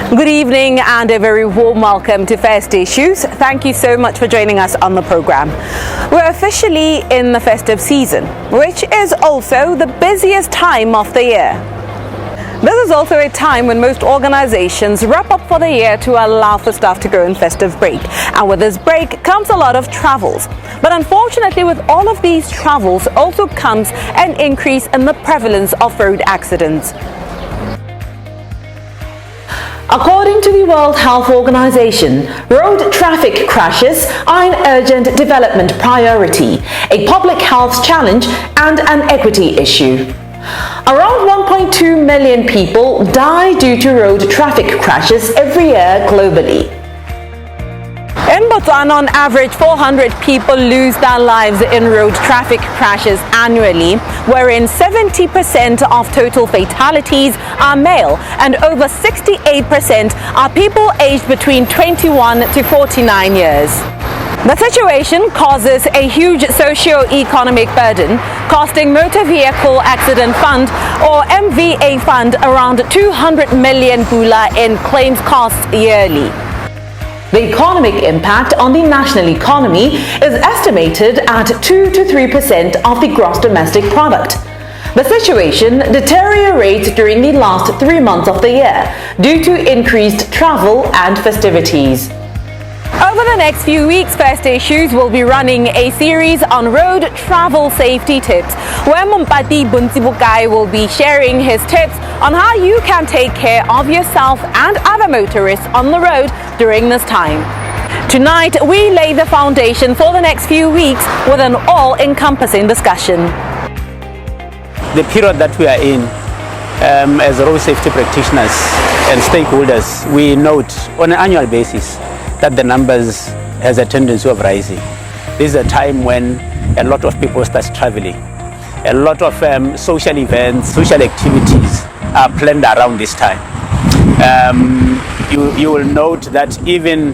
Good evening and a very warm welcome to First Issues. Thank you so much for joining us on the program. We're officially in the festive season, which is also the busiest time of the year. This is also a time when most organizations wrap up for the year to allow for staff to go on festive break. And with this break comes a lot of travels. But unfortunately, with all of these travels also comes an increase in the prevalence of road accidents. According to the World Health Organization, road traffic crashes are an urgent development priority, a public health challenge, and an equity issue. Around 1.2 million people die due to road traffic crashes every year globally. In Botswana, on average, 400 people lose their lives in road traffic crashes annually, wherein 70% of total fatalities are male and over 68% are people aged between 21 to 49 years. The situation causes a huge socio-economic burden, costing Motor Vehicle Accident Fund or MVA Fund around 200 million pula in claims costs yearly. The economic impact on the national economy is estimated at 2 to 3% of the gross domestic product. The situation deteriorates during the last 3 months of the year due to increased travel and festivities. Over the next few weeks, First Issues will be running a series on road travel safety tips, where Mompati Bontsibokae will be sharing his tips on how you can take care of yourself and other motorists on the road during this time. Tonight, we lay the foundation for the next few weeks with an all-encompassing discussion. The period that we are in, as road safety practitioners and stakeholders, we note on an annual basis that the numbers has a tendency of rising. This is a time when a lot of people start traveling. A lot of social events, social activities are planned around this time. You will note that even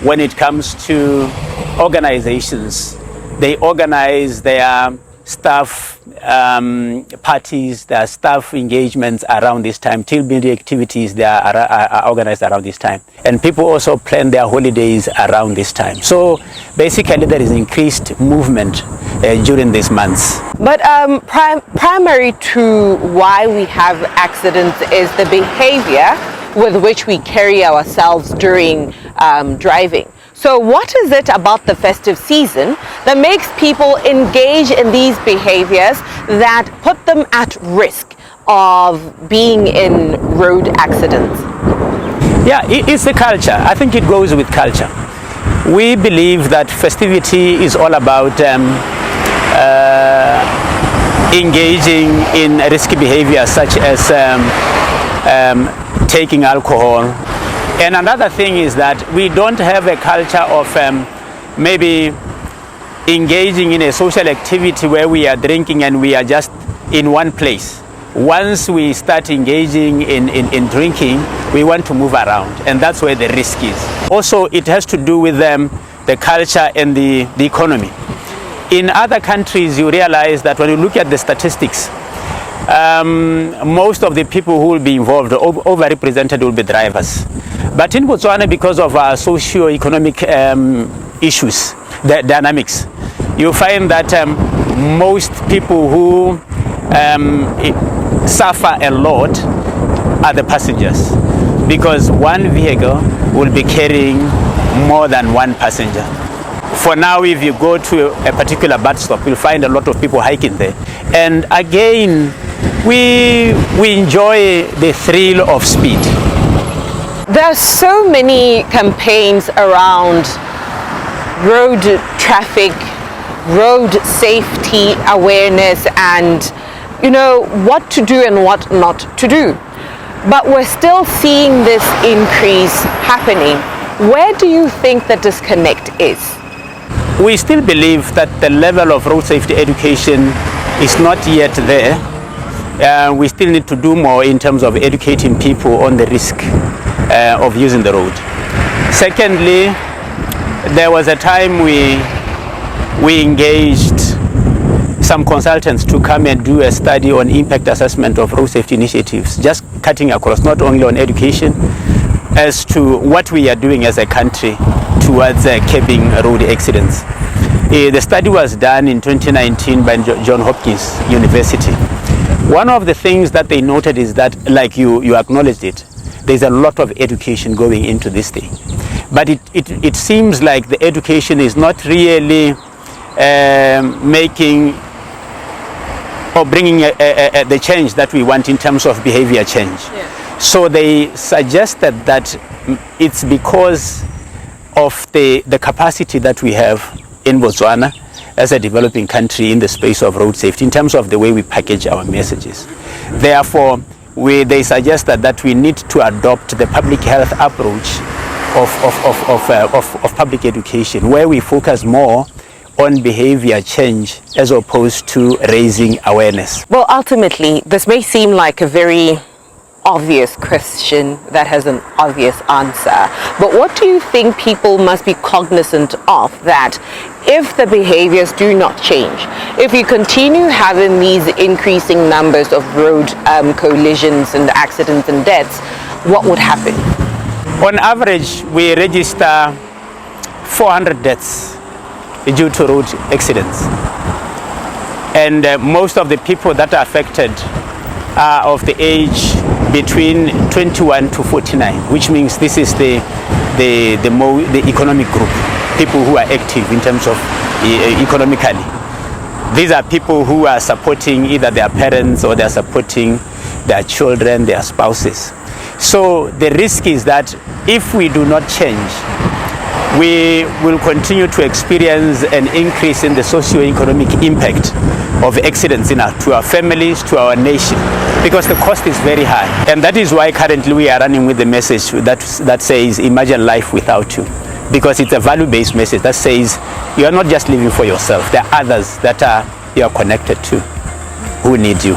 when it comes to organizations, they organize their staff parties, their staff engagements around this time. Team building activities, they are organized around this time. And people also plan their holidays around this time. So basically there is increased movement during these months. But Primary to why we have accidents is the behavior with which we carry ourselves during driving. So what is it about the festive season that makes people engage in these behaviors that put them at risk of being in road accidents? Yeah, it's the culture. I think it goes with culture. We believe that festivity is all about engaging in risky behaviors such as taking alcohol. And another thing is that we don't have a culture of maybe engaging in a social activity where we are drinking and we are just in one place. Once we start engaging in drinking, we want to move around, and that's where the risk is. Also, it has to do with the culture and the economy. In other countries, you realize that when you look at the statistics, most of the people who will be involved, overrepresented, will be drivers. But in Botswana, because of our socio-economic issues, the dynamics, you find that most people who suffer a lot are the passengers, because one vehicle will be carrying more than one passenger. For now, if you go to a particular bus stop, you'll find a lot of people hiking there. And again, we enjoy the thrill of speed. There are so many campaigns around road traffic, road safety awareness, and what to do and what not to do. But we're still seeing this increase happening. Where do you think the disconnect is? We still believe that the level of road safety education is not yet there. We still need to do more in terms of educating people on the risk of using the road. Secondly, there was a time we engaged some consultants to come and do a study on impact assessment of road safety initiatives, just cutting across, not only on education, as to what we are doing as a country towards curbing road accidents. The study was done in 2019 by Johns Hopkins University. One of the things that they noted is that, like you acknowledged it, there's a lot of education going into this thing. But it seems like the education is not really making or bringing the change that we want in terms of behavior change. Yeah. So they suggested that it's because of the capacity that we have in Botswana as a developing country in the space of road safety, in terms of the way we package our messages. Therefore, they suggested that we need to adopt the public health approach of public education, where we focus more on behavior change as opposed to raising awareness. Well, ultimately, this may seem like a very obvious question that has an obvious answer, but what do you think people must be cognizant of, that if the behaviors do not change, if you continue having these increasing numbers of road collisions and accidents and deaths, what would happen? On average, we register 400 deaths due to road accidents, and most of the people that are affected are of the age between 21 to 49, which means this is the economic group, people who are active in terms of economically. These are people who are supporting either their parents or they are supporting their children, their spouses. So the risk is that if we do not change, we will continue to experience an increase in the socio-economic impact of accidents to our families, to our nation, because the cost is very high. And that is why currently we are running with the message that says, imagine life without you. Because it's a value-based message that says, you are not just living for yourself, there are others that you are connected to who need you.